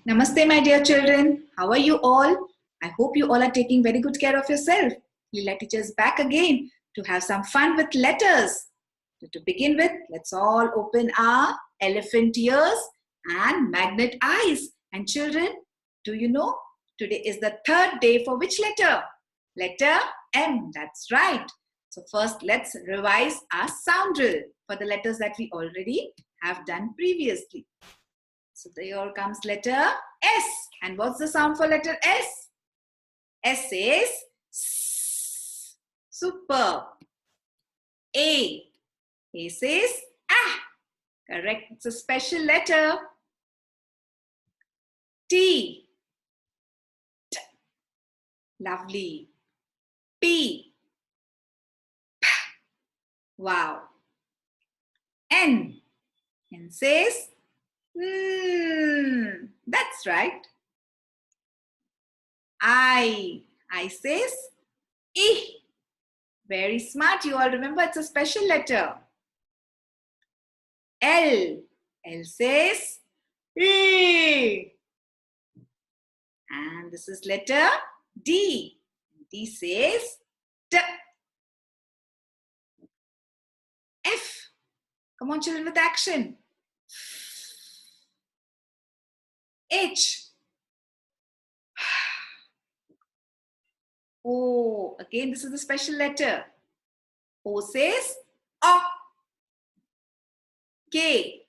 Namaste, my dear children. How are you all? I hope you all are taking very good care of yourself. Leela teacher is back again to have some fun with letters. So to begin with, let's all open our elephant ears and magnet eyes. And children, do you know today is the third day for which letter? Letter M. That's right. So first, let's revise our sound drill for the letters that we already have done previously. So here comes letter S. And what's the sound for letter S? S is S. Super. A. A says ah. Correct. It's a special letter. T. T. Lovely. P. P. Wow. N. N says that's right. I says E. Very smart. You all remember it's a special letter. L says E. And this is letter D. D says T. F. Come on, children, with action. H. O. Again, this is the special letter. O says O. K.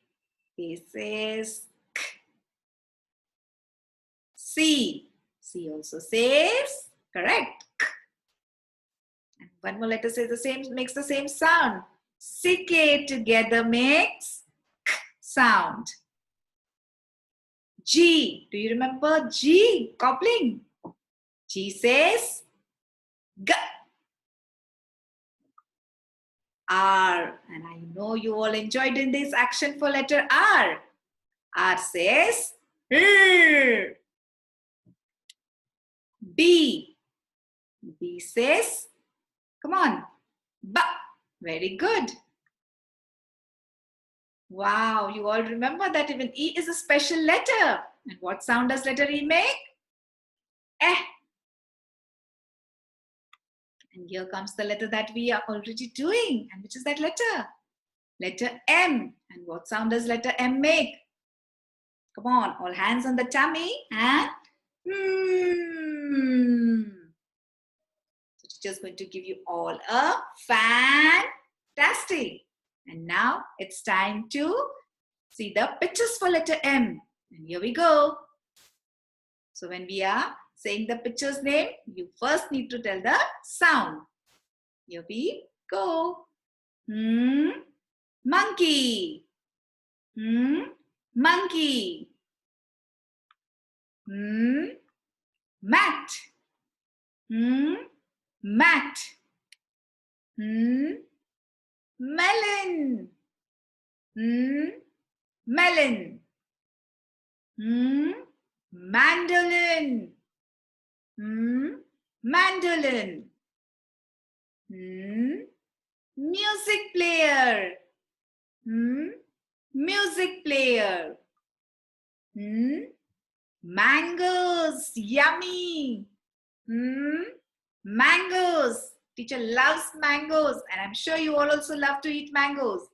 K says K. C. C also says correct. K. And one more letter says the same, makes the same sound. C, K together makes K sound. G. Do you remember G? Coupling. G says G. R. And I know you all enjoyed in this action for letter R. R says R. B. B says, come on, B. Very good. Wow, you all remember that even E is a special letter. And what sound does letter E make? Eh. And here comes the letter that we are already doing. And which is that letter? Letter M. And what sound does letter M make? Come on, all hands on the tummy and So teacher is going to give you all a fantastic. And now it's time to see the pictures for letter M. And here we go. So when we are saying the picture's name, you first need to tell the sound. Here we go. Monkey. Monkey. Mat. Mat. Melon. Melon. Mandolin. Mandolin. Music player. Music player. Mangoes. Yummy. Mangoes. Teacher loves mangoes, and I'm sure you all also love to eat mangoes.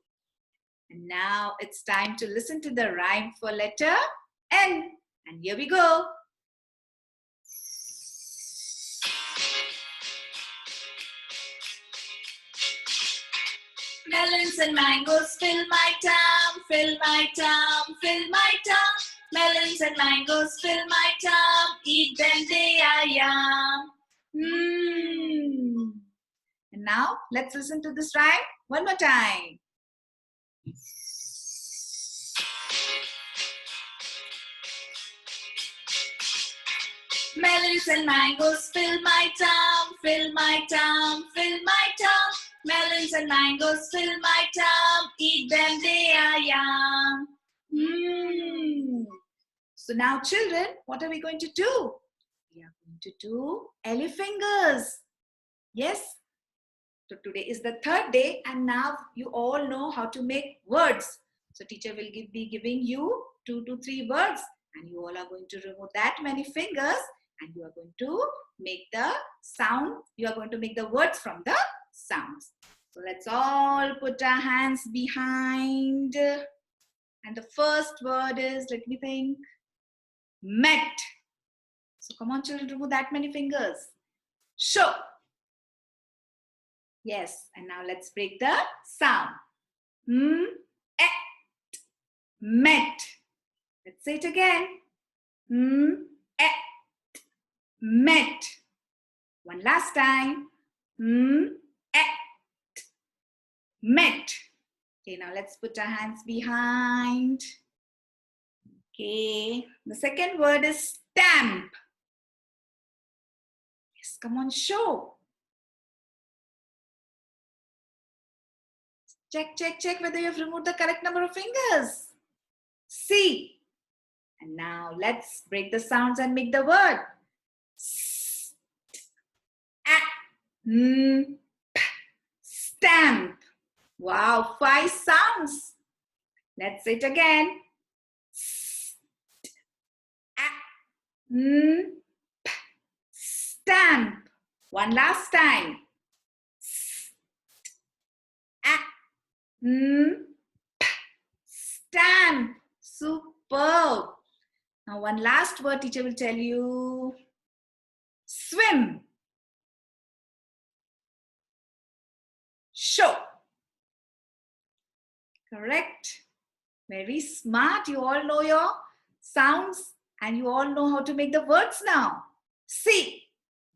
And now it's time to listen to the rhyme for letter N. And here we go. Melons and mangoes fill my tongue, fill my tongue, fill my tongue. Melons and mangoes fill my tongue, eat them they are yum. And now let's listen to this rhyme one more time. Melons and mangoes fill my tongue, fill my tongue, fill my tongue. Melons and mangoes fill my tongue, eat them they are yum. So now children, what are we going to do? We are going to do elefingers. Yes. So today is the third day and now you all know how to make words. So teacher will be giving you 2 to 3 words And you all are going to remove that many fingers and you are going to make the sound. You are going to make the words from the sounds. So let's all put our hands behind. And the first word is, let me think, met. So come on children, remove that many fingers. Show. Yes, and now let's break the sound. Met. Let's say it again. Met. One last time. Met. Okay, now let's put our hands behind. Okay, the second word is stamp. Yes, come on, show. Check whether you have removed the correct number of fingers. See. And now let's break the sounds and make the word. Stamp. Wow, 5 sounds. Let's say it again. Stamp. One last time. Stamp. Superb. Now one last word teacher will tell you. Swim. Show. Correct. Very smart. You all know your sounds and you all know how to make the words now. See.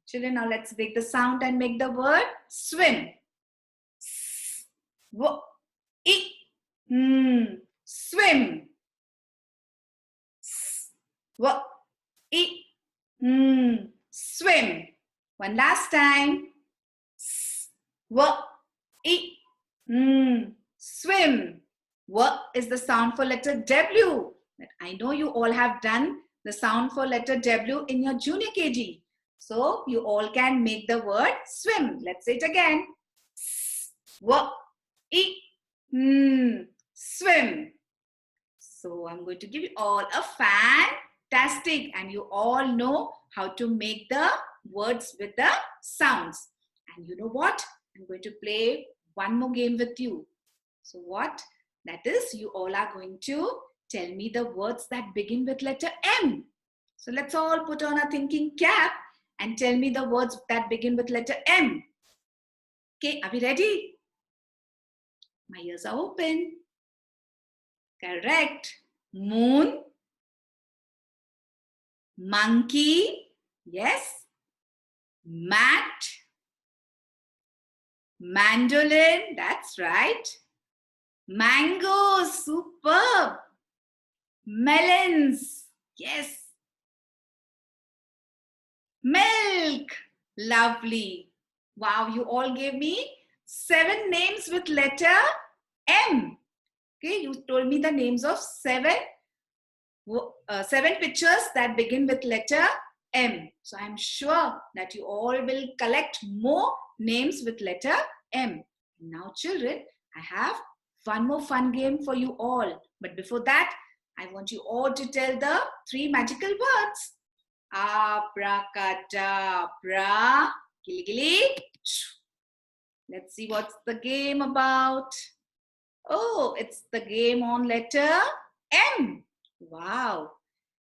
Children, now let's break the sound and make the word swim. Swim. Swim. One last time. Swim. What is the sound for letter W? I know you all have done the sound for letter W in your junior KG. So you all can make the word swim. Let's say it again. Swim. So I'm going to give you all a fantastic, and you all know how to make the words with the sounds. And you know what? I'm going to play one more game with you. So what? That is, you all are going to tell me the words that begin with letter M. So let's all put on a thinking cap and tell me the words that begin with letter M. Okay, are we ready? My ears are open. Correct. Moon. Monkey. Yes. Mat. Mandolin. That's right. Mangoes. Superb. Melons. Yes. Milk. Lovely. Wow, you all gave me 7 names with letter M. Okay, you told me the names of 7 pictures that begin with letter M. So I'm sure that you all will collect more names with letter M. Now children, I have one more fun game for you all. But before that, I want you all to tell the 3 magical words. Abracadabra. Gilly gilly. Let's see what's the game about. Oh, it's the game on letter M. Wow.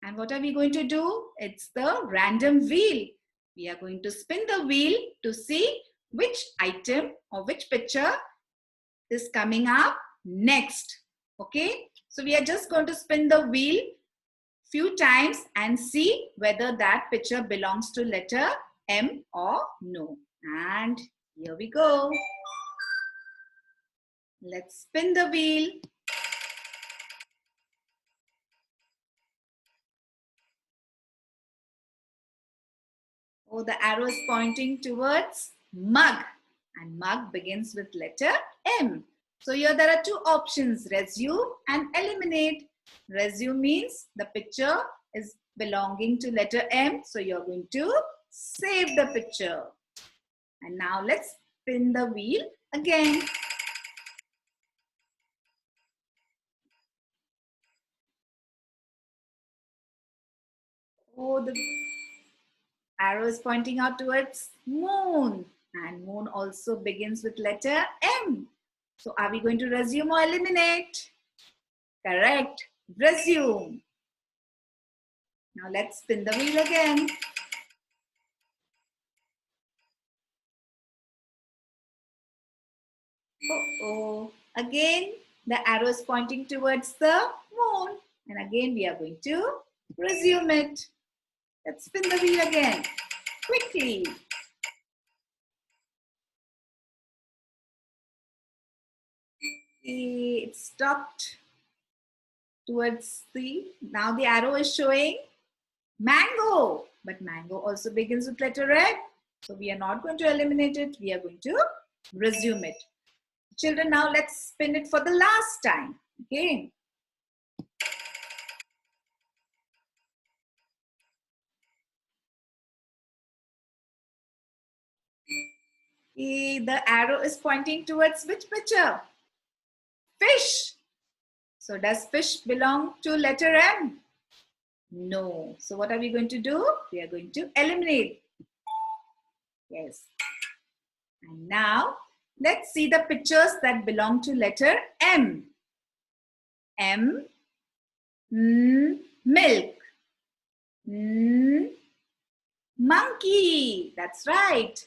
And what are we going to do? It's the random wheel. We are going to spin the wheel to see which item or which picture is coming up next. Okay. So we are just going to spin the wheel few times and see whether that picture belongs to letter M or no. And here we go. Let's spin the wheel. Oh, the arrow is pointing towards mug. And mug begins with letter M. So here there are 2 options, resume and eliminate. Resume means the picture is belonging to letter M. So you're going to save the picture. And now let's spin the wheel again. Oh, the arrow is pointing out towards moon. And moon also begins with letter M. So are we going to resume or eliminate? Correct. Resume. Now let's spin the wheel again. Uh-oh. Again, the arrow is pointing towards the moon. And again, we are going to resume it. Let's spin the wheel again. Quickly. It stopped towards now the arrow is showing mango. But mango also begins with letter M. So we are not going to eliminate it. We are going to resume it. Children, now let's spin it for the last time. Okay. The arrow is pointing towards which picture? Fish. So does fish belong to letter M? No. So what are we going to do? We are going to eliminate. Yes. And now let's see the pictures that belong to letter M. M, milk. Monkey. That's right.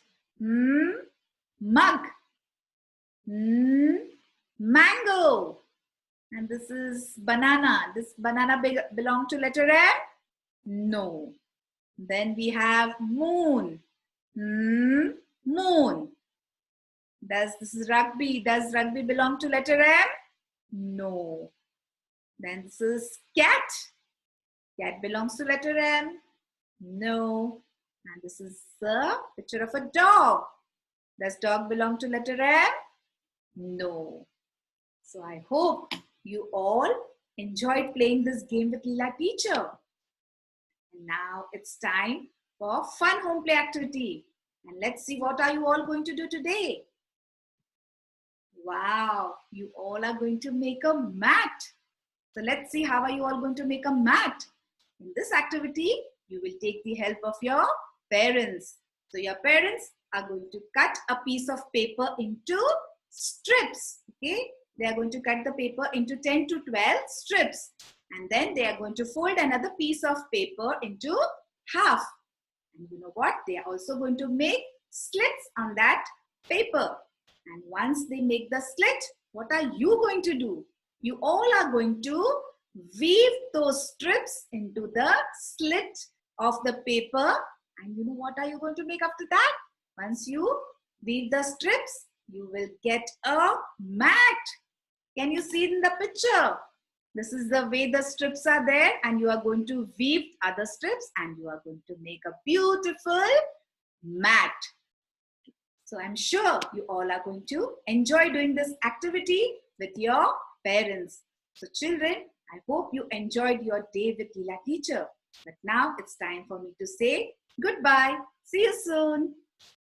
Mug. Mango. And this is banana. This banana belong to letter M? No. Then we have moon. Moon. This is rugby. Does rugby belong to letter M? No. Then this is cat. Cat belongs to letter M? No. And this is a picture of a dog. Does dog belong to letter M? No. So I hope you all enjoyed playing this game with Leela teacher. And now it's time for fun home play activity. And let's see what are you all going to do today. Wow, you all are going to make a mat. So let's see how are you all going to make a mat. In this activity, you will take the help of your parents. So your parents are going to cut a piece of paper into strips. Okay, they are going to cut the paper into 10 to 12 strips. And then they are going to fold another piece of paper into half. And you know what? They are also going to make slits on that paper. And once they make the slit, what are you going to do? You all are going to weave those strips into the slit of the paper. And you know what are you going to make after that? Once you weave the strips, you will get a mat. Can you see it in the picture? This is the way the strips are there, and you are going to weave other strips and you are going to make a beautiful mat. So I'm sure you all are going to enjoy doing this activity with your parents. So children, I hope you enjoyed your day with Leela teacher. But now it's time for me to say goodbye. See you soon.